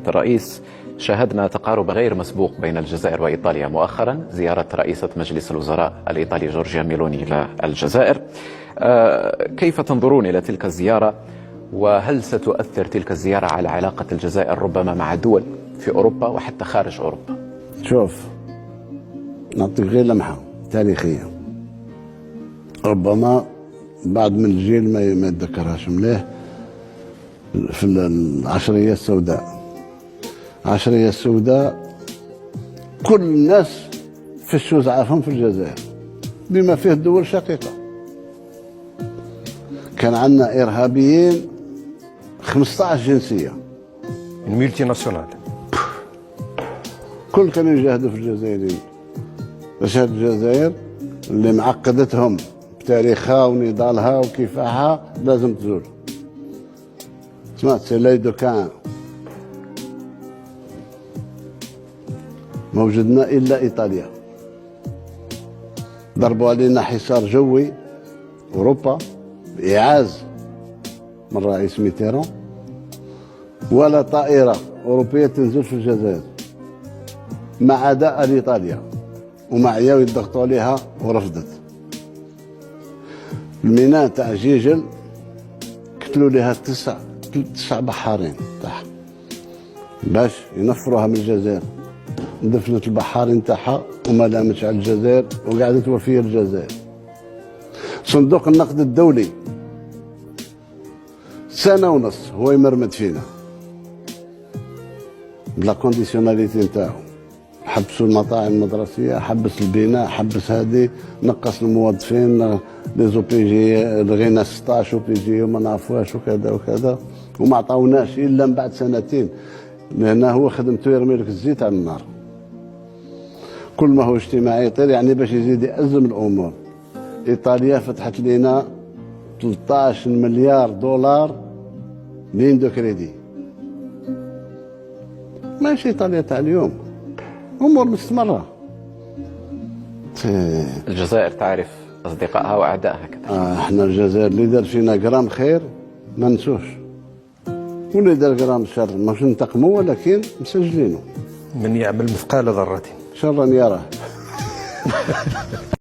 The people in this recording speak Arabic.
الرئيس، شاهدنا تقارب غير مسبوق بين الجزائر وإيطاليا مؤخرا، زيارة رئيسة مجلس الوزراء الإيطالي جورجيا ميلوني إلى الجزائر. كيف تنظرون إلى تلك الزيارة؟ وهل ستؤثر تلك الزيارة على علاقة الجزائر ربما مع دول في أوروبا وحتى خارج أوروبا؟ شوف، نعطيك غير لمحة تاريخية ربما بعض من الجيل ما يتذكرهاش مليح. في العشرية السوداء، العشرية السوداء كل الناس فشوا زعافهم في الجزائر بما فيه الدول الشقيقة. كان عندنا إرهابيين 15 جنسية، الملتي ناسيونال، كل كانوا يجاهدوا في الجزائريين. باش هاد الجزائر اللي معقدتهم بتاريخها ونضالها وكفاحها لازم تزول. سمعت سي لايدو كان ما وجدنا الا ايطاليا، ضربوا علينا حصار جوي اوروبا باعاز من الرئيس ميتيرون، ولا طائره اوروبيه تنزل في الجزائر مع عداء لايطاليا، ومعيا يضغطوا عليها ورفضت. الميناء تاع جيجل قتلوا لها تسع بحارين تاعها باش ينفروها من الجزائر. دفنت البحارين تاعها وما لامتش على الجزائر وقعدت وفيه الجزائر. صندوق النقد الدولي سنة ونص هو يمرمد فينا بلا كونديسيوناليتي نتاعو. حبسوا المطاعم المدرسية، حبس البناء، حبس هذه، نقص الموظفين، لي زو بي جي لغينا 16 او بي جي وما نعرفوهاش وكذا وكذا، وما عطاوناش الا من بعد سنتين، لان هو خدمته يرمي لك الزيت على النار. كل ما هو اجتماعي يطير، يعني باش يزيد يأزم الامور. ايطاليا فتحت لنا 13 مليار دولار لين دو كريدي. ماشي ايطاليا تاع اليوم، امور مستمره. الجزائر تعرف أصدقائها وأعدائها كذلك. احنا الجزائر اللي دار فينا جرام خير ما نسوش، واللي دار جرام شر ماش ننتقموا ولكن مسجلينه. من يعمل مثقال ذرة شرا يراه.